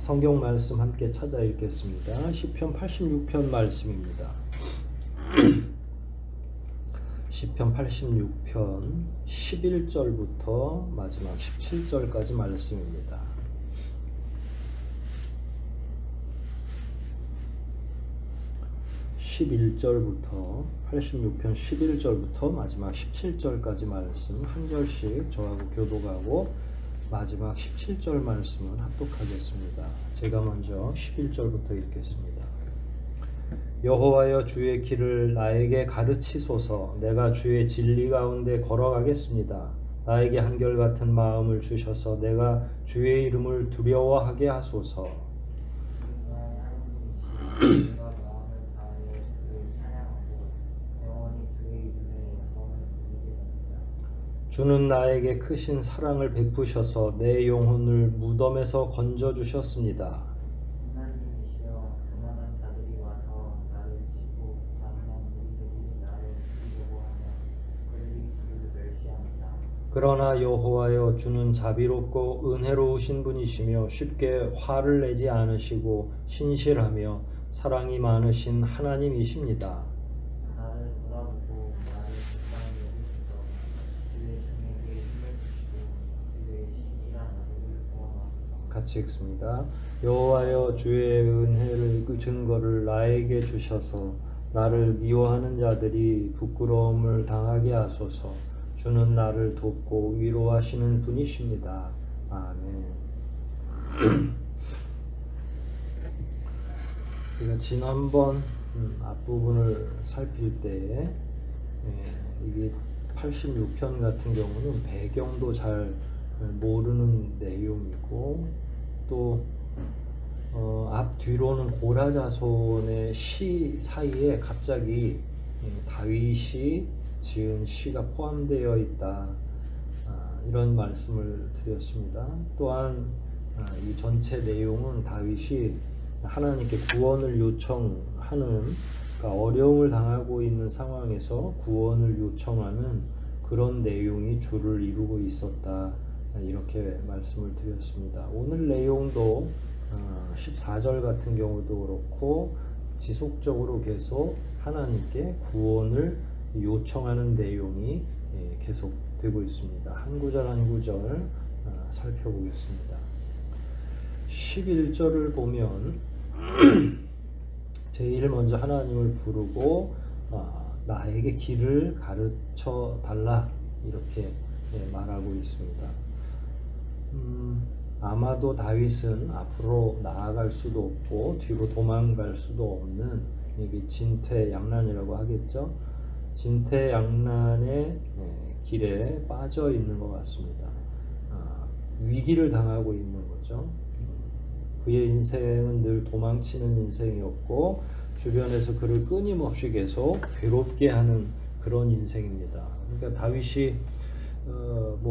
성경 말씀 함께 찾아 읽겠습니다. 시편 86편 말씀입니다. 시편 86편 11절부터 마지막 17절까지 말씀입니다. (11절부터) 86편 11절부터 마지막 17절까지 말씀 한 절씩 저하고 교독하고 마지막 17절 말씀을 합독하겠습니다. 제가 먼저 11절부터 읽겠습니다. 여호와여, 주의 길을 나에게 가르치소서. 내가 주의 진리 가운데 걸어가겠습니다. 나에게 한결같은 마음을 주셔서 내가 주의 이름을 두려워하게 하소서. 주는 나에게 크신 사랑을 베푸셔서 내 영혼을 무덤에서 건져주셨습니다. 하나님이시여, 교만한 자들이 와서 나를 치고 잔인한 무리들이 나를 죽이려고 하며 그들이 주를 멸시합니다. 그러나 여호와여, 주는 자비롭고 은혜로우신 분이시며 쉽게 화를 내지 않으시고 신실하며 사랑이 많으신 하나님이십니다. 나를 돌아보고 나를 불쌍히 여기소서. 주의 종에게 힘을 주시고 주의 신실한 아들을 구원하소서. 같이 읽습니다. 여호와여, 주의 은혜를 그 증거를 나에게 주셔서 나를 미워하는 자들이 부끄러움을 당하게 하소서. 주는 나를 돕고 위로하시는 분이십니다. 아멘. 우리가 지난번 앞부분을 살필 때 이게 86편 같은 경우는 배경도 잘 모르는 내용이고 또 앞뒤로는 고라자손의 시 사이에 갑자기 다윗이 지은 시가 포함되어 있다, 이런 말씀을 드렸습니다. 또한 이 전체 내용은 다윗이 하나님께 구원을 요청하는, 그러니까 어려움을 당하고 있는 상황에서 구원을 요청하는 그런 내용이 주를 이루고 있었다, 이렇게 말씀을 드렸습니다. 오늘 내용도 14절 같은 경우도 그렇고 지속적으로 계속 하나님께 구원을 요청하는 내용이 계속 되고 있습니다. 한 구절 한 구절 살펴보겠습니다. 11절을 보면 제일 먼저 하나님을 부르고 나에게 길을 가르쳐 달라, 이렇게 말하고 있습니다. 아마도 다윗은 앞으로 나아갈 수도 없고 뒤로 도망갈 수도 없는, 이게 진퇴양난이라고 하겠죠. 진퇴양난의 길에 빠져 있는 것 같습니다. 위기를 당하고 있는 거죠. 그의 인생은 늘 도망치는 인생이었고 주변에서 그를 끊임없이 계속 괴롭게 하는 그런 인생입니다. 그러니까 다윗이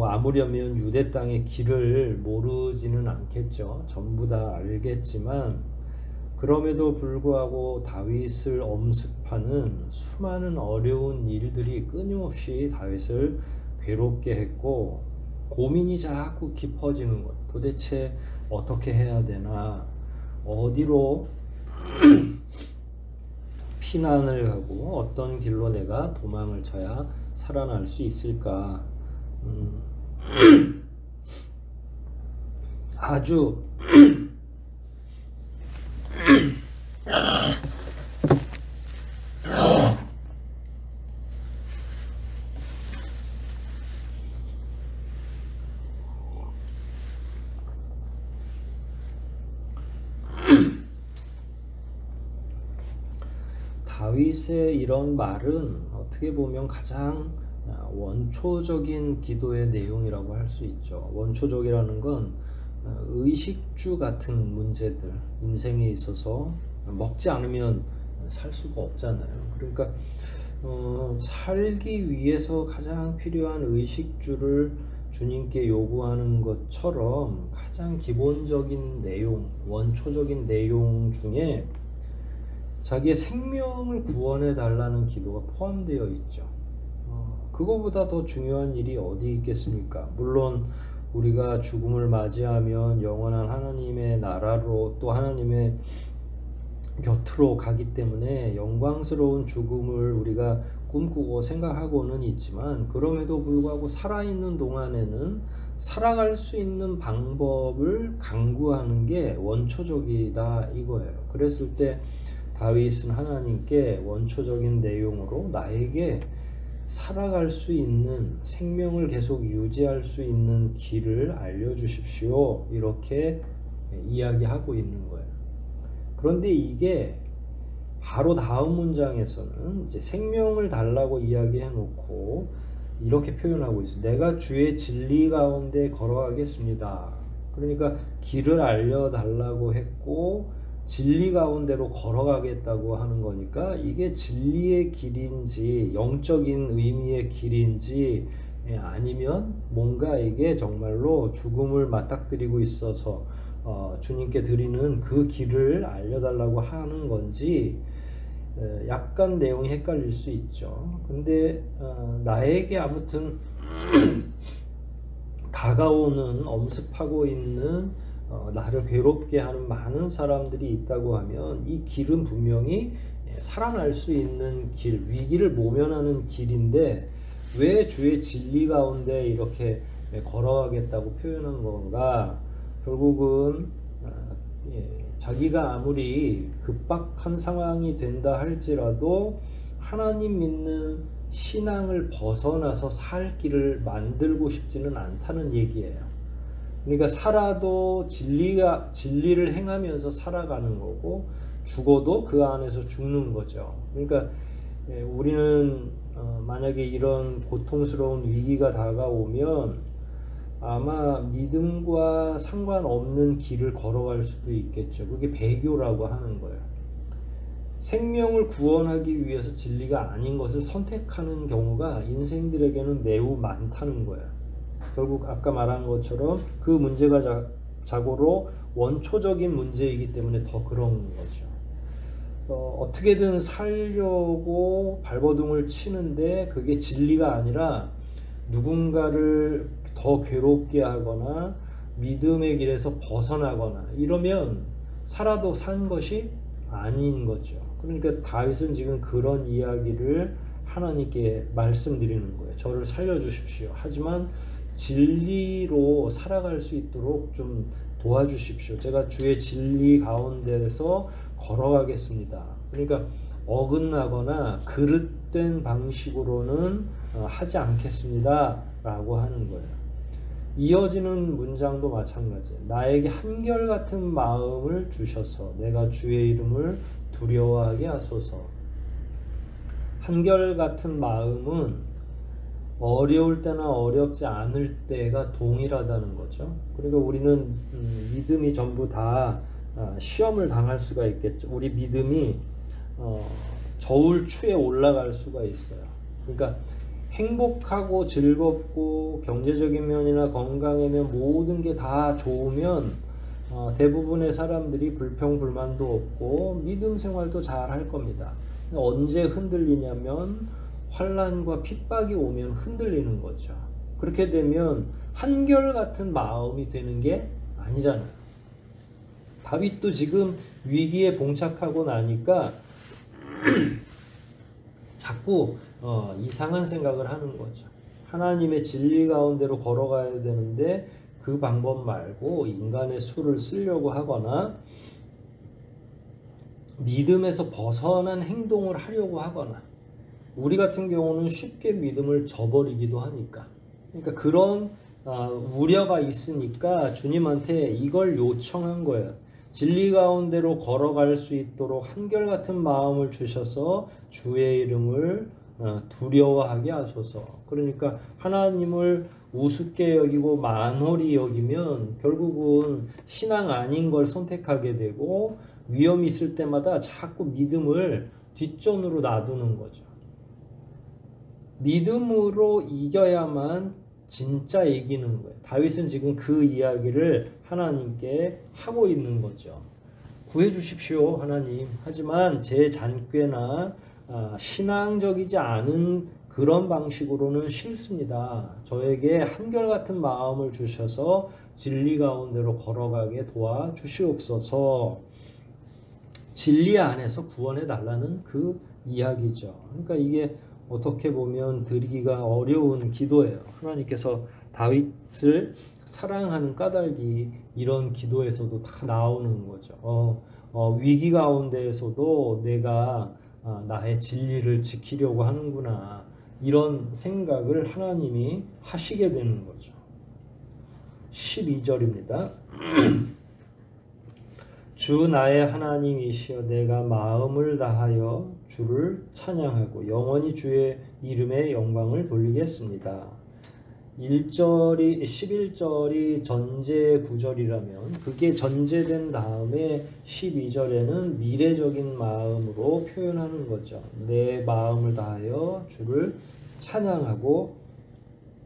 아무려면 유대 땅의 길을 모르지는 않겠죠. 전부 다 알겠지만 그럼에도 불구하고 다윗을 엄습하는 수많은 어려운 일들이 끊임없이 다윗을 괴롭게 했고 고민이 자꾸 깊어지는 것. 도대체 어떻게 해야 되나, 어디로 피난을 가고 어떤 길로 내가 도망을 쳐야 살아날 수 있을까. 아주 다윗의 이런 말은 어떻게 보면 가장 원초적인 기도의 내용이라고 할 수 있죠. 원초적이라는 건 의식주 같은 문제들, 인생에 있어서 먹지 않으면 살 수가 없잖아요. 그러니까 살기 위해서 가장 필요한 의식주를 주님께 요구하는 것처럼 가장 기본적인 내용, 원초적인 내용 중에 자기의 생명을 구원해 달라는 기도가 포함되어 있죠. 그거보다 더 중요한 일이 어디 있겠습니까? 물론 우리가 죽음을 맞이하면 영원한 하나님의 나라로 또 하나님의 곁으로 가기 때문에 영광스러운 죽음을 우리가 꿈꾸고 생각하고는 있지만, 그럼에도 불구하고 살아있는 동안에는 살아갈 수 있는 방법을 강구하는 게 원초적이다 이거예요. 그랬을 때 다윗은 하나님께 원초적인 내용으로 나에게 살아갈 수 있는, 생명을 계속 유지할 수 있는 길을 알려주십시오, 이렇게 이야기하고 있는 거예요. 그런데 이게 바로 다음 문장에서는 이제 생명을 달라고 이야기해 놓고 이렇게 표현하고 있어요. 내가 주의 진리 가운데 걸어가겠습니다. 그러니까 길을 알려달라고 했고 진리 가운데로 걸어가겠다고 하는 거니까, 이게 진리의 길인지 영적인 의미의 길인지 아니면 뭔가 이게 정말로 죽음을 맞닥뜨리고 있어서 주님께 드리는 그 길을 알려달라고 하는 건지 약간 내용이 헷갈릴 수 있죠. 근데 나에게 아무튼 다가오는, 엄습하고 있는 나를 괴롭게 하는 많은 사람들이 있다고 하면 이 길은 분명히 살아날 수 있는 길, 위기를 모면하는 길인데 왜 주의 진리 가운데 이렇게 걸어가겠다고 표현한 건가? 결국은 자기가 아무리 급박한 상황이 된다 할지라도 하나님 믿는 신앙을 벗어나서 살 길을 만들고 싶지는 않다는 얘기예요. 그러니까 살아도 진리를 행하면서 살아가는 거고, 죽어도 그 안에서 죽는 거죠. 그러니까 우리는 만약에 이런 고통스러운 위기가 다가오면 아마 믿음과 상관없는 길을 걸어갈 수도 있겠죠. 그게 배교라고 하는 거예요. 생명을 구원하기 위해서 진리가 아닌 것을 선택하는 경우가 인생들에게는 매우 많다는 거예요. 결국 아까 말한 것처럼 그 문제가 자고로 원초적인 문제이기 때문에 더 그런 거죠. 어떻게든 살려고 발버둥을 치는데 그게 진리가 아니라 누군가를 더 괴롭게 하거나 믿음의 길에서 벗어나거나 이러면 살아도 산 것이 아닌 거죠. 그러니까 다윗은 지금 그런 이야기를 하나님께 말씀드리는 거예요. 저를 살려주십시오. 하지만 진리로 살아갈 수 있도록 좀 도와주십시오. 제가 주의 진리 가운데서 걸어가겠습니다. 그러니까 어긋나거나 그릇된 방식으로는 하지 않겠습니다 라고 하는 거예요. 이어지는 문장도 마찬가지예요. 나에게 한결같은 마음을 주셔서 내가 주의 이름을 두려워하게 하소서. 한결같은 마음은 어려울 때나 어렵지 않을 때가 동일하다는 거죠. 그러니까 우리는 믿음이 전부 다 시험을 당할 수가 있겠죠. 우리 믿음이 저울추에 올라갈 수가 있어요. 그러니까 행복하고 즐겁고 경제적인 면이나 건강의 면 모든 게 다 좋으면 대부분의 사람들이 불평불만도 없고 믿음 생활도 잘 할 겁니다. 언제 흔들리냐면 환난과 핍박이 오면 흔들리는 거죠. 그렇게 되면 한결같은 마음이 되는 게 아니잖아요. 다윗도 지금 위기에 봉착하고 나니까 자꾸 이상한 생각을 하는 거죠. 하나님의 진리 가운데로 걸어가야 되는데 그 방법 말고 인간의 수를 쓰려고 하거나 믿음에서 벗어난 행동을 하려고 하거나, 우리 같은 경우는 쉽게 믿음을 저버리기도 하니까, 그러니까 그런 우려가 있으니까 주님한테 이걸 요청한 거예요. 진리 가운데로 걸어갈 수 있도록 한결같은 마음을 주셔서 주의 이름을 두려워하게 하소서. 그러니까 하나님을 우습게 여기고 만홀히 여기면 결국은 신앙 아닌 걸 선택하게 되고 위험이 있을 때마다 자꾸 믿음을 뒷전으로 놔두는 거죠. 믿음으로 이겨야만 진짜 이기는 거예요. 다윗은 지금 그 이야기를 하나님께 하고 있는 거죠. 구해 주십시오, 하나님. 하지만 제 잔꾀나 신앙적이지 않은 그런 방식으로는 싫습니다. 저에게 한결같은 마음을 주셔서 진리 가운데로 걸어가게 도와주시옵소서. 진리 안에서 구원해 달라는 그 이야기죠. 그러니까 이게 어떻게 보면 드리기가 어려운 기도예요. 하나님께서 다윗을 사랑하는 까닭이 이런 기도에서도 다 나오는 거죠. 위기 가운데에서도 내가 나의 진리를 지키려고 하는구나, 이런 생각을 하나님이 하시게 되는 거죠. 12절입니다. 주 나의 하나님이시여 내가 마음을 다하여 주를 찬양하고 영원히 주의 이름의 영광을 돌리겠습니다. 11절이 전제 구절이라면 그게 전제된 다음에 12절에는 미래적인 마음으로 표현하는 거죠. 내 마음을 다하여 주를 찬양하고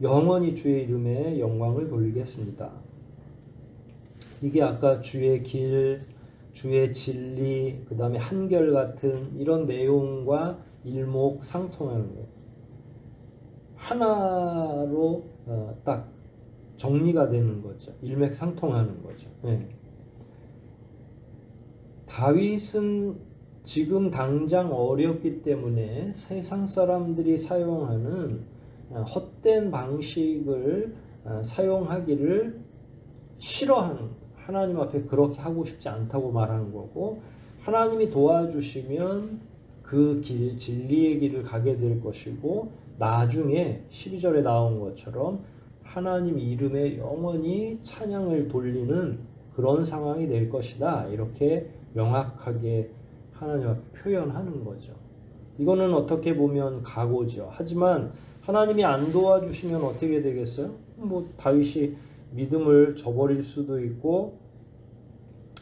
영원히 주의 이름의 영광을 돌리겠습니다. 이게 아까 주의 길, 주의 진리, 그 다음에 한결같은 이런 내용과 일목상통하는 거예요. 하나로 딱 정리가 되는 거죠. 일맥상통하는 거죠. 네. 다윗은 지금 당장 어렵기 때문에 세상 사람들이 사용하는 헛된 방식을 사용하기를 싫어하는 거예요. 하나님 앞에 그렇게 하고 싶지 않다고 말하는 거고, 하나님이 도와주시면 그 길, 진리의 길을 가게 될 것이고, 나중에 12절에 나온 것처럼 하나님 이름에 영원히 찬양을 돌리는 그런 상황이 될 것이다, 이렇게 명확하게 하나님 앞에 표현하는 거죠. 이거는 어떻게 보면 각오죠. 하지만 하나님이 안 도와주시면 어떻게 되겠어요? 다윗이 믿음을 저버릴 수도 있고,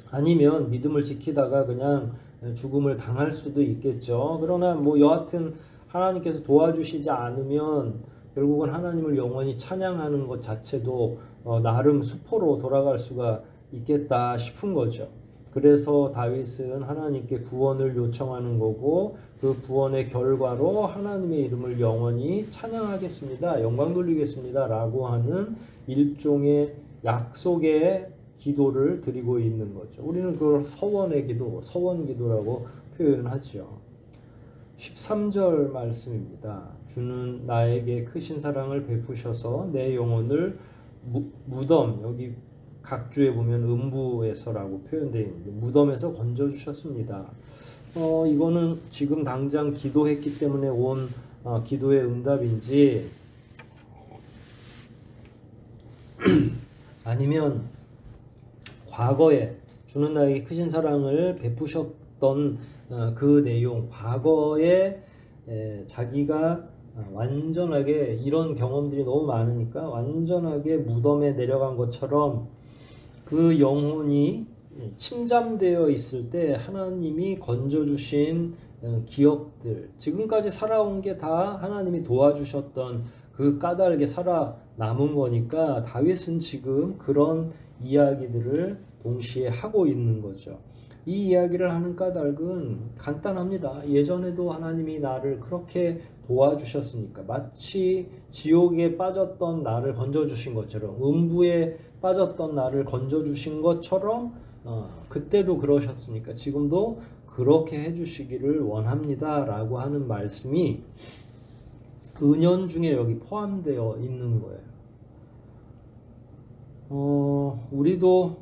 아니면 믿음을 지키다가 그냥 죽음을 당할 수도 있겠죠. 그러나 여하튼 하나님께서 도와주시지 않으면 결국은 하나님을 영원히 찬양하는 것 자체도 나름 수포로 돌아갈 수가 있겠다 싶은 거죠. 그래서 다윗은 하나님께 구원을 요청하는 거고, 그 구원의 결과로 하나님의 이름을 영원히 찬양하겠습니다, 영광 돌리겠습니다 라고 하는 일종의 약속의 기도를 드리고 있는 거죠. 우리는 그걸 서원의 기도, 서원기도라고 표현하죠. 13절 말씀입니다. 주는 나에게 크신 사랑을 베푸셔서 내 영혼을 무덤, 여기 각주에 보면 음부에서라고 표현되어 있는데 무덤에서 건져주셨습니다. 이거는 지금 당장 기도했기 때문에 온 기도의 응답인지 아니면 과거에 주는 나에게 크신 사랑을 베푸셨던 그 내용, 과거에 자기가 완전하게 이런 경험들이 너무 많으니까 완전하게 무덤에 내려간 것처럼 그 영혼이 침잠되어 있을 때 하나님이 건져주신 기억들, 지금까지 살아온 게 다 하나님이 도와주셨던 그 까닭에 살아남은 거니까 다윗은 지금 그런 이야기들을 동시에 하고 있는 거죠. 이 이야기를 하는 까닭은 간단합니다. 예전에도 하나님이 나를 그렇게 도와주셨으니까, 마치 지옥에 빠졌던 나를 건져주신 것처럼, 음부에 빠졌던 나를 건져주신 것처럼 그때도 그러셨으니까 지금도 그렇게 해주시기를 원합니다 라고 하는 말씀이 은연중에 여기 포함되어 있는 거예요. 우리도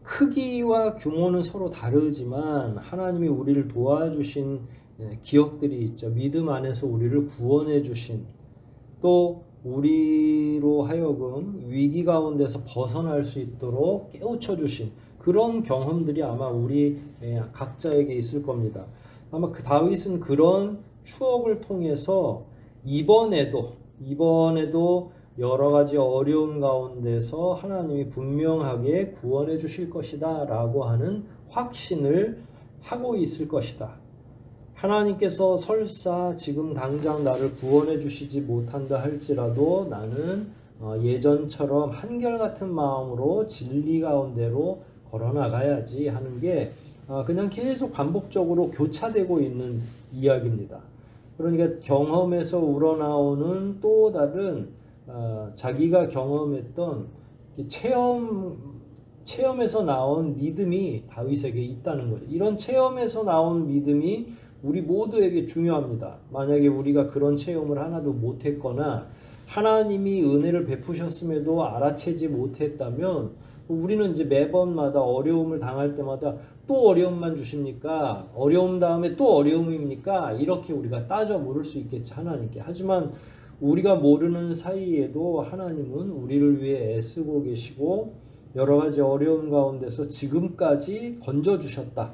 크기와 규모는 서로 다르지만 하나님이 우리를 도와주신 기억들이 있죠. 믿음 안에서 우리를 구원해 주신, 또 우리로 하여금 위기 가운데서 벗어날 수 있도록 깨우쳐 주신 그런 경험들이 아마 우리 각자에게 있을 겁니다. 아마 그 다윗은 그런 추억을 통해서 이번에도 여러 가지 어려움 가운데서 하나님이 분명하게 구원해 주실 것이다 라고 하는 확신을 하고 있을 것이다. 하나님께서 설사 지금 당장 나를 구원해 주시지 못한다 할지라도 나는 예전처럼 한결같은 마음으로 진리 가운데로 걸어나가야지 하는 게 그냥 계속 반복적으로 교차되고 있는 이야기입니다. 그러니까 경험에서 우러나오는 또 다른 자기가 경험했던 체험에서 나온 믿음이 다윗에게 있다는 거죠. 이런 체험에서 나온 믿음이 우리 모두에게 중요합니다. 만약에 우리가 그런 체험을 하나도 못했거나 하나님이 은혜를 베푸셨음에도 알아채지 못했다면 우리는 이제 매번마다 어려움을 당할 때마다 또 어려움만 주십니까? 어려움 다음에 또 어려움입니까? 이렇게 우리가 따져 물을 수 있겠죠, 하나님께. 하지만 우리가 모르는 사이에도 하나님은 우리를 위해 애쓰고 계시고 여러 가지 어려움 가운데서 지금까지 건져주셨다.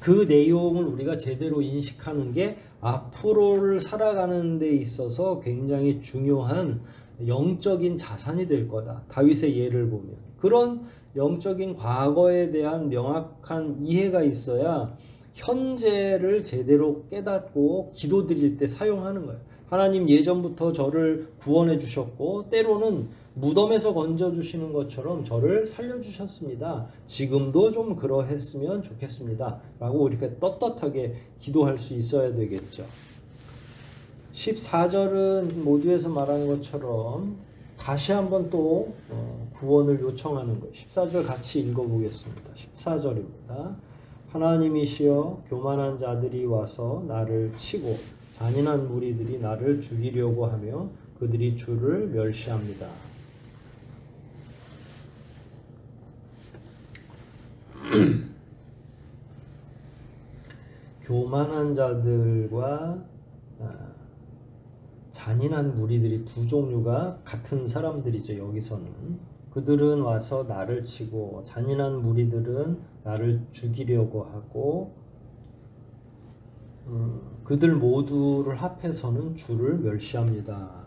그 내용을 우리가 제대로 인식하는 게 앞으로를 살아가는 데 있어서 굉장히 중요한 영적인 자산이 될 거다. 다윗의 예를 보면. 그런 영적인 과거에 대한 명확한 이해가 있어야 현재를 제대로 깨닫고 기도드릴 때 사용하는 거예요. 하나님 예전부터 저를 구원해 주셨고 때로는 무덤에서 건져주시는 것처럼 저를 살려주셨습니다. 지금도 좀 그러했으면 좋겠습니다. 라고 우리가 떳떳하게 기도할 수 있어야 되겠죠. 14절은 모두에서 말한 것처럼 다시 한번 또 구원을 요청하는 거예요. 14절 같이 읽어보겠습니다. 14절입니다. 하나님이시여 교만한 자들이 와서 나를 치고 잔인한 무리들이 나를 죽이려고 하며 그들이 주를 멸시합니다. 교만한 자들과 잔인한 무리들이 두 종류가 같은 사람들이죠. 여기서는 그들은 와서 나를 치고 잔인한 무리들은 나를 죽이려고 하고 그들 모두를 합해서는 주를 멸시합니다.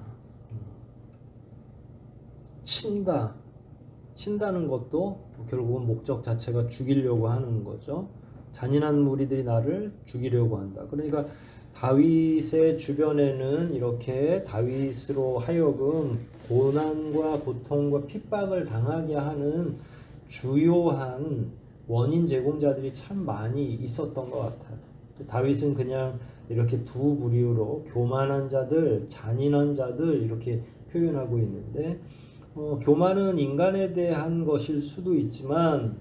친다는 것도 결국은 목적 자체가 죽이려고 하는 거죠. 잔인한 무리들이 나를 죽이려고 한다. 그러니까 다윗의 주변에는 이렇게 다윗으로 하여금 고난과 고통과 핍박을 당하게 하는 주요한 원인 제공자들이 참 많이 있었던 것 같아요. 다윗은 그냥 이렇게 두 부류로 교만한 자들, 잔인한 자들 이렇게 표현하고 있는데 교만은 인간에 대한 것일 수도 있지만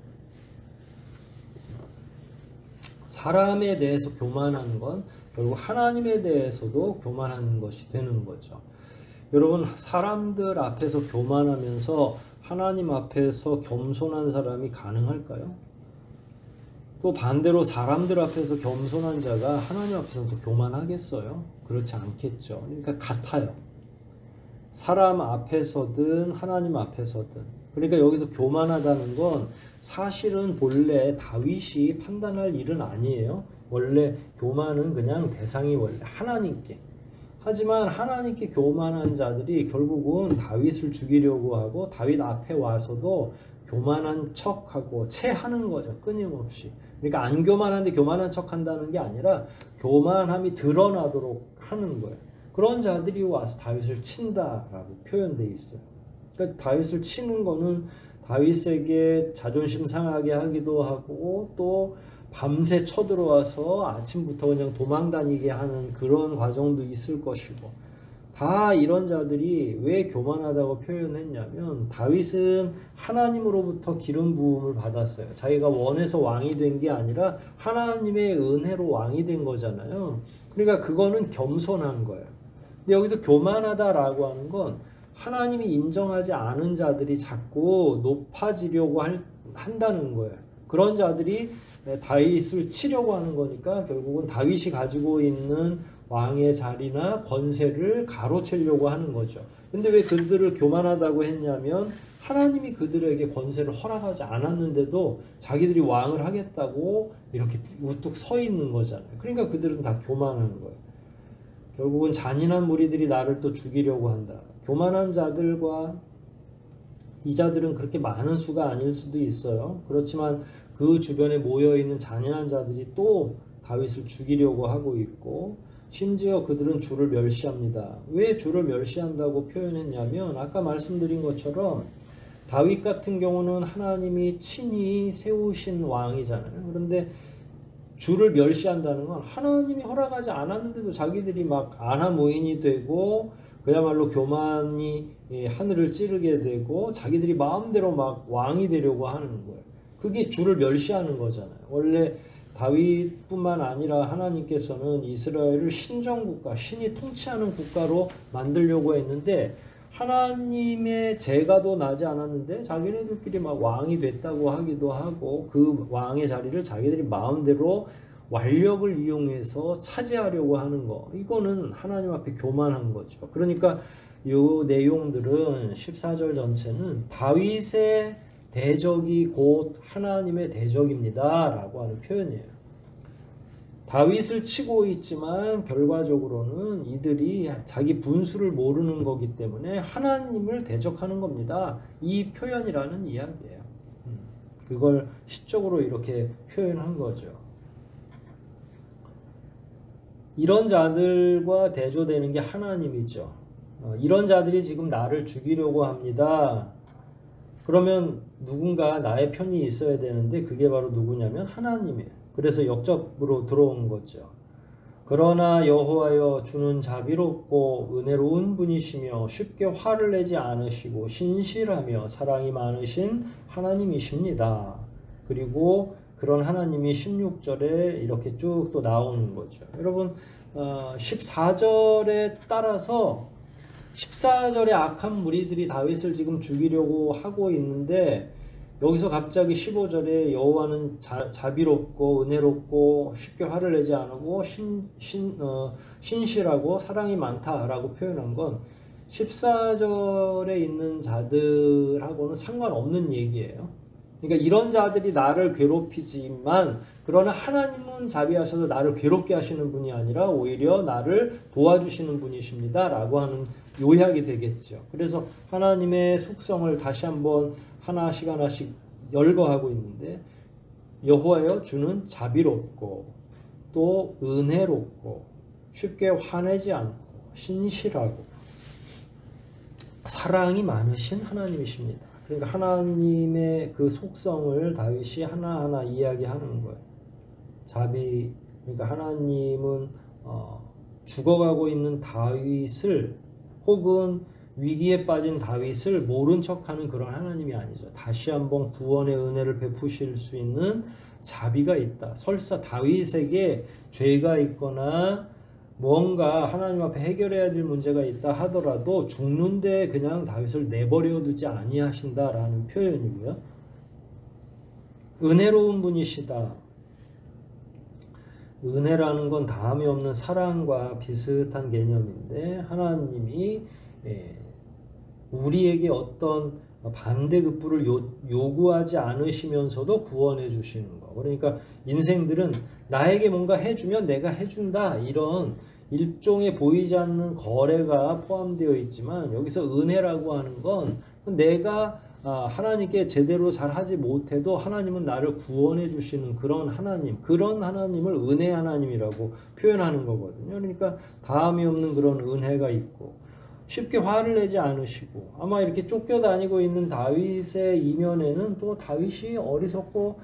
사람에 대해서 교만한 건 결국 하나님에 대해서도 교만한 것이 되는 거죠. 여러분 사람들 앞에서 교만하면서 하나님 앞에서 겸손한 사람이 가능할까요? 또 반대로 사람들 앞에서 겸손한 자가 하나님 앞에서는 또 교만하겠어요? 그렇지 않겠죠. 그러니까 같아요. 사람 앞에서든 하나님 앞에서든. 그러니까 여기서 교만하다는 건 사실은 본래 다윗이 판단할 일은 아니에요. 원래 교만은 그냥 대상이 원래 하나님께. 하지만 하나님께 교만한 자들이 결국은 다윗을 죽이려고 하고 다윗 앞에 와서도 교만한 척하고 체하는 거죠. 끊임없이. 그러니까 안 교만한데 교만한 척한다는 게 아니라 교만함이 드러나도록 하는 거예요. 그런 자들이 와서 다윗을 친다라고 표현되어 있어요. 그러니까 다윗을 치는 거는 다윗에게 자존심 상하게 하기도 하고 또 밤새 쳐들어와서 아침부터 그냥 도망다니게 하는 그런 과정도 있을 것이고 다 이런 자들이 왜 교만하다고 표현했냐면 다윗은 하나님으로부터 기름 부음을 받았어요. 자기가 원해서 왕이 된 게 아니라 하나님의 은혜로 왕이 된 거잖아요. 그러니까 그거는 겸손한 거예요. 근데 여기서 교만하다라고 하는 건 하나님이 인정하지 않은 자들이 자꾸 높아지려고 한다는 거예요. 그런 자들이 다윗을 치려고 하는 거니까 결국은 다윗이 가지고 있는 왕의 자리나 권세를 가로채려고 하는 거죠. 근데 왜 그들을 교만하다고 했냐면 하나님이 그들에게 권세를 허락하지 않았는데도 자기들이 왕을 하겠다고 이렇게 우뚝 서 있는 거잖아요. 그러니까 그들은 다 교만하는 거예요. 결국은 잔인한 무리들이 나를 또 죽이려고 한다. 교만한 자들과 이 자들은 그렇게 많은 수가 아닐 수도 있어요. 그렇지만 그 주변에 모여있는 잔인한 자들이 또 다윗을 죽이려고 하고 있고 심지어 그들은 주를 멸시합니다. 왜 주를 멸시한다고 표현했냐면 아까 말씀드린 것처럼 다윗 같은 경우는 하나님이 친히 세우신 왕이잖아요. 그런데 주를 멸시한다는 건 하나님이 허락하지 않았는데도 자기들이 막 안하무인이 되고 그야말로 교만이 하늘을 찌르게 되고 자기들이 마음대로 막 왕이 되려고 하는 거예요. 그게 주를 멸시하는 거잖아요. 원래 다윗뿐만 아니라 하나님께서는 이스라엘을 신정국가, 신이 통치하는 국가로 만들려고 했는데 하나님의 제가도 나지 않았는데 자기네들끼리 막 왕이 됐다고 하기도 하고 그 왕의 자리를 자기들이 마음대로 완력을 이용해서 차지하려고 하는 거, 이거는 하나님 앞에 교만한 거죠. 그러니까 이 내용들은 14절 전체는 다윗의 대적이 곧 하나님의 대적입니다 라고 하는 표현이에요. 다윗을 치고 있지만 결과적으로는 이들이 자기 분수를 모르는 거기 때문에 하나님을 대적하는 겁니다. 이 표현이라는 이야기예요. 그걸 시적으로 이렇게 표현한 거죠. 이런 자들과 대조되는 게 하나님이죠. 이런 자들이 지금 나를 죽이려고 합니다. 그러면 누군가 나의 편이 있어야 되는데 그게 바로 누구냐면 하나님이에요. 그래서 역접으로 들어온 거죠. 그러나 여호와여 주는 자비롭고 은혜로운 분이시며 쉽게 화를 내지 않으시고 신실하며 사랑이 많으신 하나님이십니다. 그리고 그런 하나님이 16절에 이렇게 쭉 또 나오는 거죠. 여러분 14절에 따라서 14절에 악한 무리들이 다윗을 지금 죽이려고 하고 있는데 여기서 갑자기 15절에 여호와는 자비롭고 은혜롭고 쉽게 화를 내지 않고 신실하고 사랑이 많다라고 표현한 건 14절에 있는 자들하고는 상관없는 얘기예요. 그러니까 이런 자들이 나를 괴롭히지만 그러나 하나님은 자비하셔서 나를 괴롭게 하시는 분이 아니라 오히려 나를 도와주시는 분이십니다 라고 하는 요약이 되겠죠. 그래서 하나님의 속성을 다시 한번 하나씩 하나씩 열거하고 있는데 여호와여 주는 자비롭고 또 은혜롭고 쉽게 화내지 않고 신실하고 사랑이 많으신 하나님이십니다. 그러니까 하나님의 그 속성을 다윗이 하나하나 이야기하는 거예요. 자비, 그러니까 하나님은 죽어가고 있는 다윗을 혹은 위기에 빠진 다윗을 모른 척하는 그런 하나님이 아니죠. 다시 한번 구원의 은혜를 베푸실 수 있는 자비가 있다. 설사 다윗에게 죄가 있거나 뭔가 하나님 앞에 해결해야 될 문제가 있다 하더라도 죽는데 그냥 다윗을 내버려 두지 아니하신다라는 표현이고요. 은혜로운 분이시다. 은혜라는 건 다함이 없는 사랑과 비슷한 개념인데 하나님이 우리에게 어떤 반대급부를 요구하지 않으시면서도 구원해 주시는 거. 그러니까 인생들은 나에게 뭔가 해주면 내가 해준다, 이런 일종의 보이지 않는 거래가 포함되어 있지만 여기서 은혜라고 하는 건 내가 하나님께 제대로 잘 하지 못해도 하나님은 나를 구원해 주시는 그런 하나님, 그런 하나님을 은혜 하나님이라고 표현하는 거거든요. 그러니까 다함이 없는 그런 은혜가 있고 쉽게 화를 내지 않으시고, 아마 이렇게 쫓겨다니고 있는 다윗의 이면에는 또 다윗이 어리석고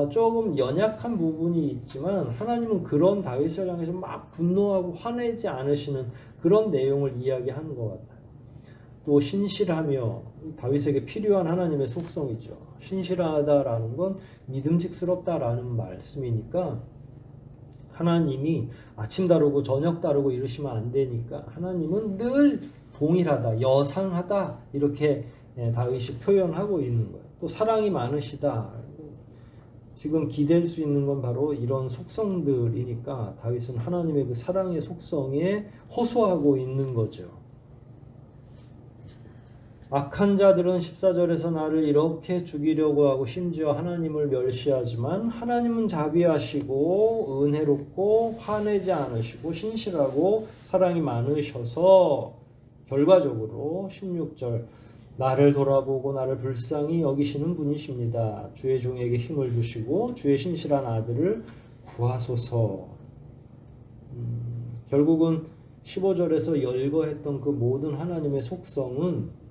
조금 연약한 부분이 있지만 하나님은 그런 다윗을 향해서 막 분노하고 화내지 않으시는 그런 내용을 이야기하는 것 같아요. 또 신실하며, 다윗에게 필요한 하나님의 속성이죠. 신실하다라는 건 믿음직스럽다라는 말씀이니까 하나님이 아침 다르고 저녁 다르고 이러시면 안 되니까 하나님은 늘 동일하다, 여상하다, 이렇게 다윗이 표현하고 있는 거예요. 또 사랑이 많으시다. 지금 기댈 수 있는 건 바로 이런 속성들이니까 다윗은 하나님의 그 사랑의 속성에 호소하고 있는 거죠. 악한 자들은 14절에서 나를 이렇게 죽이려고 하고 심지어 하나님을 멸시하지만 하나님은 자비하시고 은혜롭고 화내지 않으시고 신실하고 사랑이 많으셔서 결과적으로 16절 나를 돌아보고 나를 불쌍히 여기시는 분이십니다. 주의 종에게 힘을 주시고 주의 신실한 아들을 구하소서. 결국은 15절에서 열거했던 그 모든 하나님의 속성은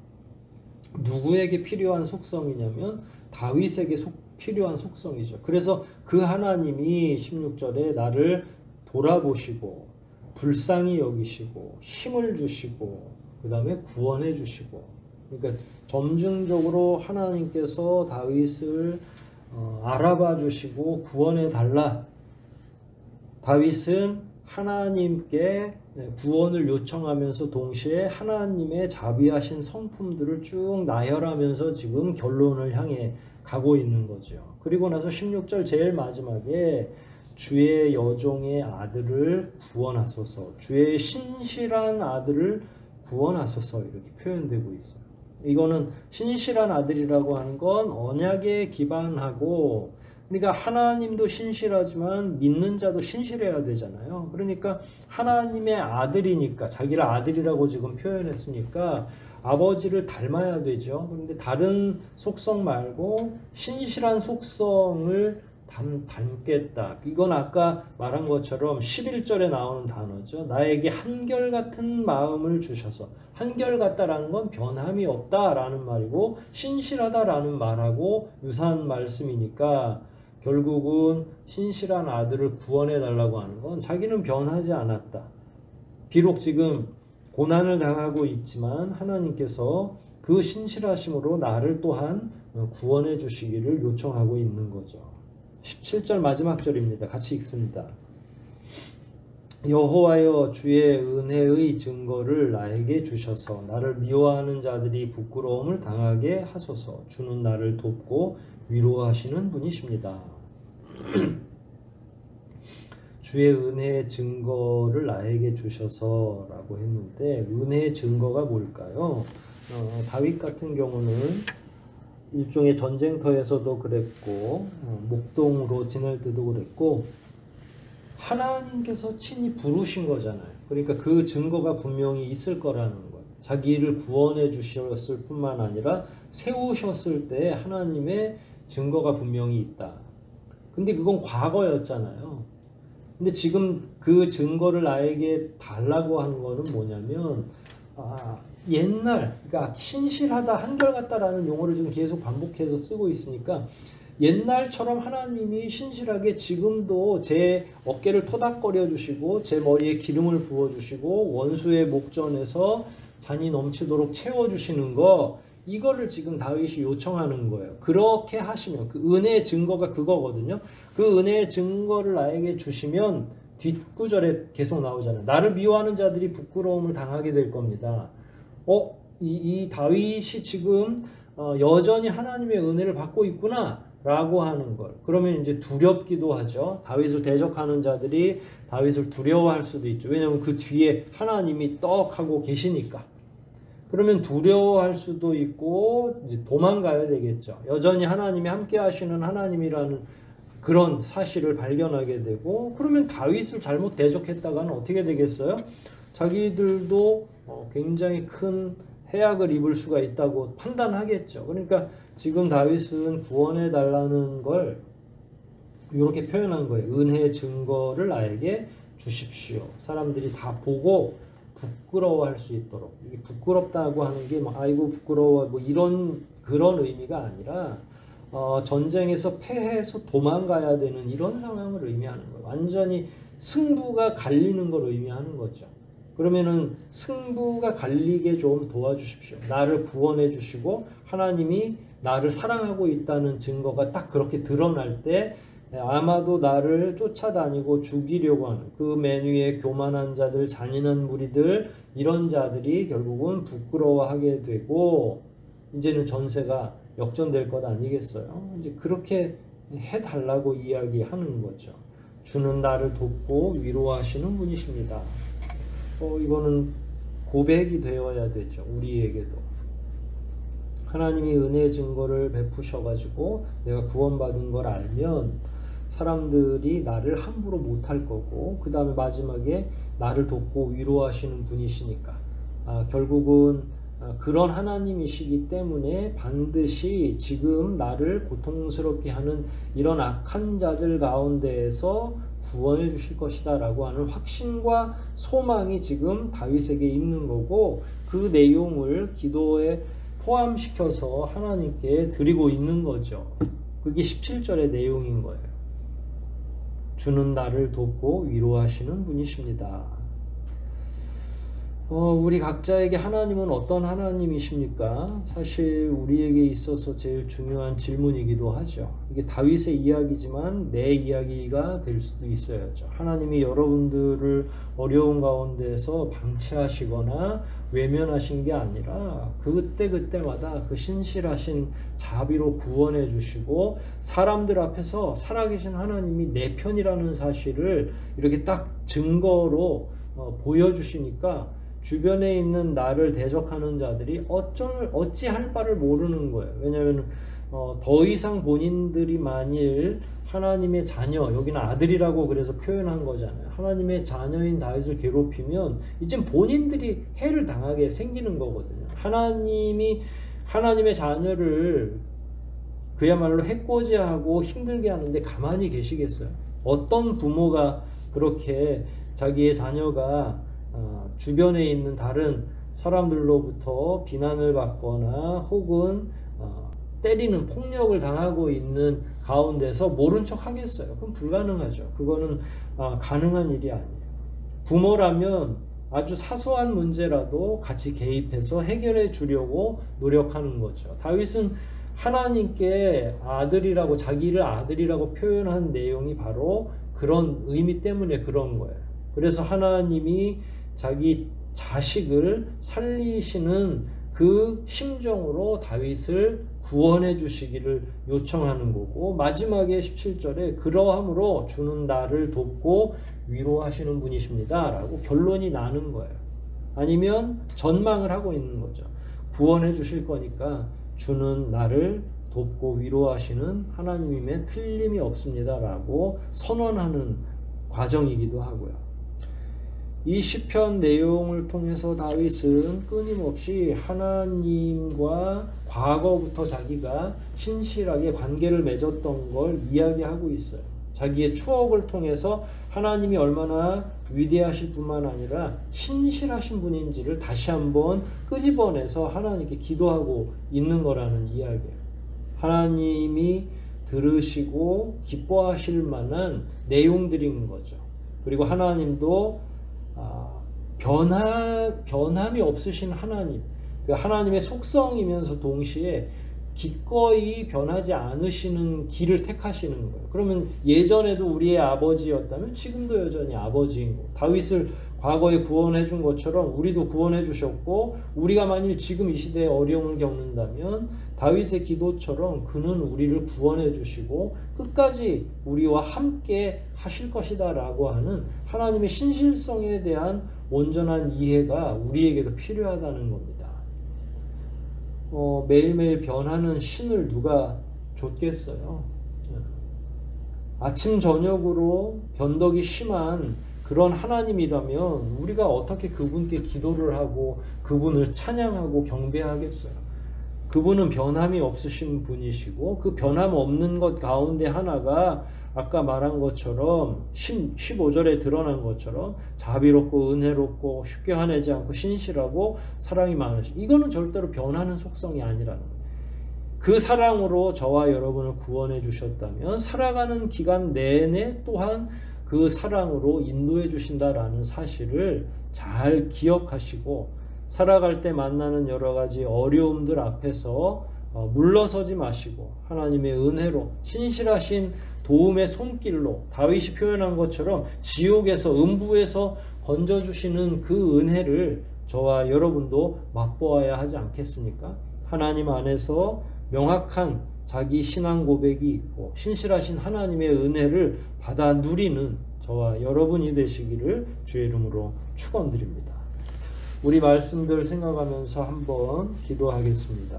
누구에게 필요한 속성이냐면 다윗에게 필요한 속성이죠. 그래서 그 하나님이 16절에 나를 돌아보시고 불쌍히 여기시고 힘을 주시고 그 다음에 구원해 주시고, 그러니까 점증적으로 하나님께서 다윗을 알아봐 주시고 구원해 달라. 다윗은 하나님께 구원을 요청하면서 동시에 하나님의 자비하신 성품들을 쭉 나열하면서 지금 결론을 향해 가고 있는 거죠. 그리고 나서 16절 제일 마지막에 주의 여종의 아들을 구원하소서, 주의 신실한 아들을 구원하소서 이렇게 표현되고 있어요. 이거는 신실한 아들이라고 하는 건 언약에 기반하고, 그러니까 하나님도 신실하지만 믿는 자도 신실해야 되잖아요. 그러니까 하나님의 아들이니까, 자기를 아들이라고 지금 표현했으니까 아버지를 닮아야 되죠. 그런데 다른 속성 말고 신실한 속성을 닮겠다. 이건 아까 말한 것처럼 11절에 나오는 단어죠. 나에게 한결같은 마음을 주셔서, 한결같다라는 건 변함이 없다라는 말이고 신실하다라는 말하고 유사한 말씀이니까, 결국은 신실한 아들을 구원해 달라고 하는 건 자기는 변하지 않았다. 비록 지금 고난을 당하고 있지만 하나님께서 그 신실하심으로 나를 또한 구원해 주시기를 요청하고 있는 거죠. 17절 마지막 절입니다. 같이 읽습니다. 여호와여, 주의 은혜의 증거를 나에게 주셔서 나를 미워하는 자들이 부끄러움을 당하게 하소서. 주는 나를 돕고 위로하시는 분이십니다. 주의 은혜의 증거를 나에게 주셔서 라고 했는데, 은혜의 증거가 뭘까요? 다윗 같은 경우는 일종의 전쟁터에서도 그랬고 목동으로 지낼 때도 그랬고 하나님께서 친히 부르신 거잖아요. 그러니까 그 증거가 분명히 있을 거라는 거예요. 자기를 구원해 주셨을 뿐만 아니라 세우셨을 때 하나님의 증거가 분명히 있다. 근데 그건 과거였잖아요. 근데 지금 그 증거를 나에게 달라고 하는 거는 뭐냐면, 옛날, 그러니까 신실하다, 한결같다라는 용어를 지금 계속 반복해서 쓰고 있으니까 옛날처럼 하나님이 신실하게 지금도 제 어깨를 토닥거려 주시고 제 머리에 기름을 부어 주시고 원수의 목전에서 잔이 넘치도록 채워 주시는 거, 이거를 지금 다윗이 요청하는 거예요. 그렇게 하시면, 그 은혜의 증거가 그거거든요. 그 은혜의 증거를 나에게 주시면 뒷구절에 계속 나오잖아요. 나를 미워하는 자들이 부끄러움을 당하게 될 겁니다. 이 다윗이 지금 여전히 하나님의 은혜를 받고 있구나 라고 하는 걸, 그러면 이제 두렵기도 하죠. 다윗을 대적하는 자들이 다윗을 두려워할 수도 있죠. 왜냐하면 그 뒤에 하나님이 떡 하고 계시니까. 그러면 두려워할 수도 있고 이제 도망가야 되겠죠. 여전히 하나님이 함께 하시는 하나님이라는 그런 사실을 발견하게 되고, 그러면 다윗을 잘못 대적했다가는 어떻게 되겠어요? 자기들도 굉장히 큰 해악을 입을 수가 있다고 판단하겠죠. 그러니까 지금 다윗은 구원해 달라는 걸 이렇게 표현한 거예요. 은혜의 증거를 나에게 주십시오. 사람들이 다 보고 부끄러워할 수 있도록. 이게 부끄럽다고 하는 게 뭐 아이고 부끄러워 뭐 이런 그런 의미가 아니라 전쟁에서 패해서 도망가야 되는 이런 상황을 의미하는 거예요. 완전히 승부가 갈리는 걸 의미하는 거죠. 그러면은 승부가 갈리게 좀 도와주십시오. 나를 구원해 주시고 하나님이 나를 사랑하고 있다는 증거가 딱 그렇게 드러날 때 아마도 나를 쫓아다니고 죽이려고 하는 그 맨 위에 교만한 자들, 잔인한 무리들, 이런 자들이 결국은 부끄러워하게 되고 이제는 전세가 역전될 것 아니겠어요? 이제 그렇게 해달라고 이야기하는 거죠. 주는 나를 돕고 위로하시는 분이십니다. 이거는 고백이 되어야 되죠. 우리에게도. 하나님이 은혜의 증거를 베푸셔가지고 내가 구원받은 걸 알면 사람들이 나를 함부로 못할 거고, 그 다음에 마지막에 나를 돕고 위로하시는 분이시니까 결국은 그런 하나님이시기 때문에 반드시 지금 나를 고통스럽게 하는 이런 악한 자들 가운데에서 구원해 주실 것이다 라고 하는 확신과 소망이 지금 다윗에게 있는 거고, 그 내용을 기도에 포함시켜서 하나님께 드리고 있는 거죠. 그게 17절의 내용인 거예요. 주는 나를 돕고 위로하시는 분이십니다. 우리 각자에게 하나님은 어떤 하나님이십니까? 사실 우리에게 있어서 제일 중요한 질문이기도 하죠. 이게 다윗의 이야기지만 내 이야기가 될 수도 있어야죠. 하나님이 여러분들을 어려운 가운데서 방치하시거나 외면하신 게 아니라 그때마다 그 신실하신 자비로 구원해 주시고 사람들 앞에서 살아계신 하나님이 내 편이라는 사실을 이렇게 딱 증거로 보여주시니까 주변에 있는 나를 대적하는 자들이 어찌할 바를 모르는 거예요. 왜냐하면 더 이상 본인들이 만일 하나님의 자녀, 여기는 아들이라고 그래서 표현한 거잖아요. 하나님의 자녀인 다윗을 괴롭히면 이제 본인들이 해를 당하게 생기는 거거든요. 하나님이 하나님의 자녀를 그야말로 해코지하고 힘들게 하는데 가만히 계시겠어요? 어떤 부모가 그렇게 자기의 자녀가 주변에 있는 다른 사람들로부터 비난을 받거나 혹은 때리는 폭력을 당하고 있는 가운데서 모른 척 하겠어요? 그럼 불가능하죠. 그거는 가능한 일이 아니에요. 부모라면 아주 사소한 문제라도 같이 개입해서 해결해 주려고 노력하는 거죠. 다윗은 하나님께 아들이라고, 자기를 아들이라고 표현한 내용이 바로 그런 의미 때문에 그런 거예요. 그래서 하나님이 자기 자식을 살리시는 그 심정으로 다윗을 구원해 주시기를 요청하는 거고, 마지막에 17절에 그러함으로 주는 나를 돕고 위로하시는 분이십니다 라고 결론이 나는 거예요. 아니면 전망을 하고 있는 거죠. 구원해 주실 거니까 주는 나를 돕고 위로하시는 하나님임에 틀림이 없습니다 라고 선언하는 과정이기도 하고요. 이 시편 내용을 통해서 다윗은 끊임없이 하나님과 과거부터 자기가 신실하게 관계를 맺었던 걸 이야기하고 있어요. 자기의 추억을 통해서 하나님이 얼마나 위대하실 뿐만 아니라 신실하신 분인지를 다시 한번 끄집어내서 하나님께 기도하고 있는 거라는 이야기예요. 하나님이 들으시고 기뻐하실 만한 내용들인 거죠. 그리고 하나님도 변함이 없으신 하나님, 그 하나님의 속성이면서 동시에 기꺼이 변하지 않으시는 길을 택하시는 거예요. 그러면 예전에도 우리의 아버지였다면 지금도 여전히 아버지인 거고, 다윗을 과거에 구원해 준 것처럼 우리도 구원해 주셨고, 우리가 만일 지금 이 시대에 어려움을 겪는다면 다윗의 기도처럼 그는 우리를 구원해 주시고 끝까지 우리와 함께 하실 것이다 라고 하는 하나님의 신실성에 대한 온전한 이해가 우리에게도 필요하다는 겁니다. 매일매일 변하는 신을 누가 줬겠어요? 아침 저녁으로 변덕이 심한 그런 하나님이라면 우리가 어떻게 그분께 기도를 하고 그분을 찬양하고 경배하겠어요? 그분은 변함이 없으신 분이시고, 그 변함 없는 것 가운데 하나가 아까 말한 것처럼 15절에 드러난 것처럼 자비롭고 은혜롭고 쉽게 화내지 않고 신실하고 사랑이 많으신, 이거는 절대로 변하는 속성이 아니라는 거예요. 그 사랑으로 저와 여러분을 구원해 주셨다면 살아가는 기간 내내 또한 그 사랑으로 인도해 주신다라는 사실을 잘 기억하시고, 살아갈 때 만나는 여러 가지 어려움들 앞에서 물러서지 마시고 하나님의 은혜로 신실하신 도움의 손길로 다윗이 표현한 것처럼 지옥에서, 음부에서 건져주시는 그 은혜를 저와 여러분도 맛보아야 하지 않겠습니까? 하나님 안에서 명확한 자기 신앙 고백이 있고 신실하신 하나님의 은혜를 받아 누리는 저와 여러분이 되시기를 주의 이름으로 축원드립니다. 우리 말씀들 생각하면서 한번 기도하겠습니다.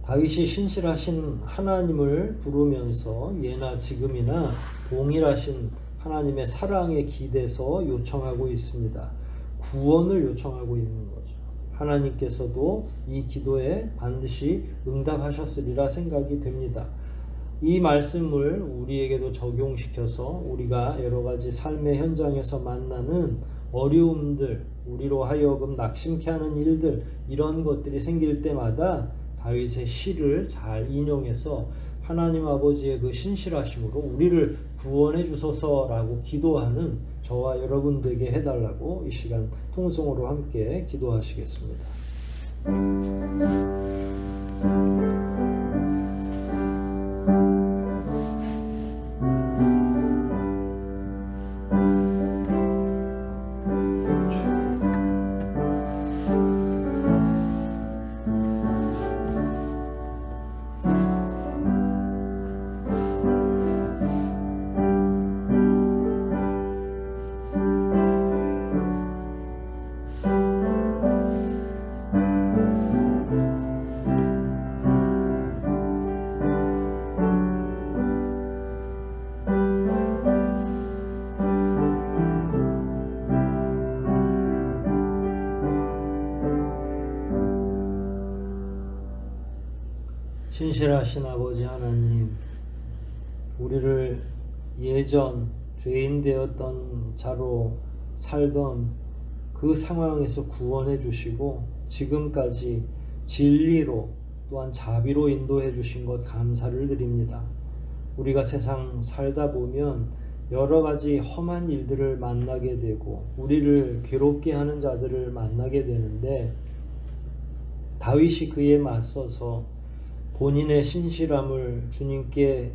다윗이 신실하신 하나님을 부르면서 예나 지금이나 동일하신 하나님의 사랑에 기대서 요청하고 있습니다. 구원을 요청하고 있는 거죠. 하나님께서도 이 기도에 반드시 응답하셨으리라 생각이 됩니다. 이 말씀을 우리에게도 적용시켜서 우리가 여러 가지 삶의 현장에서 만나는 어려움들, 우리로 하여금 낙심케 하는 일들, 이런 것들이 생길 때마다 다윗의 시를 잘 인용해서 하나님 아버지의 그 신실하심으로 우리를 구원해 주소서라고 기도하는 저와 여러분들에게 해달라고 이 시간 통성으로 함께 기도하시겠습니다. 신실하신 아버지 하나님, 우리를 예전 죄인 되었던 자로 살던 그 상황에서 구원해 주시고 지금까지 진리로 또한 자비로 인도해 주신 것 감사를 드립니다. 우리가 세상 살다 보면 여러 가지 험한 일들을 만나게 되고 우리를 괴롭게 하는 자들을 만나게 되는데, 다윗이 그에 맞서서 본인의 신실함을 주님께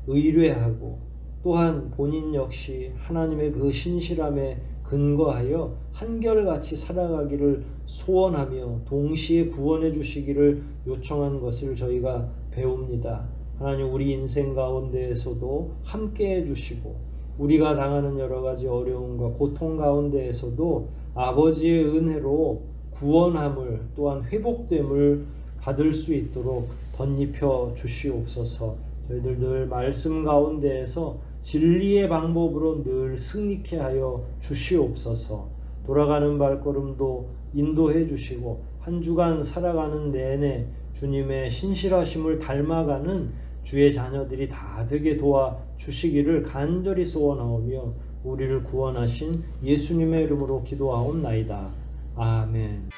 의뢰하고 또한 본인 역시 하나님의 그 신실함에 근거하여 한결같이 살아가기를 소원하며 동시에 구원해 주시기를 요청한 것을 저희가 배웁니다. 하나님, 우리 인생 가운데에서도 함께 해주시고 우리가 당하는 여러 가지 어려움과 고통 가운데에서도 아버지의 은혜로 구원함을 또한 회복됨을 받을 수 있도록 덧입혀 주시옵소서. 저희들 늘 말씀 가운데에서 진리의 방법으로 늘 승리케 하여 주시옵소서. 돌아가는 발걸음도 인도해 주시고 한 주간 살아가는 내내 주님의 신실하심을 닮아가는 주의 자녀들이 다 되게 도와 주시기를 간절히 소원하오며 우리를 구원하신 예수님의 이름으로 기도하옵나이다. 아멘.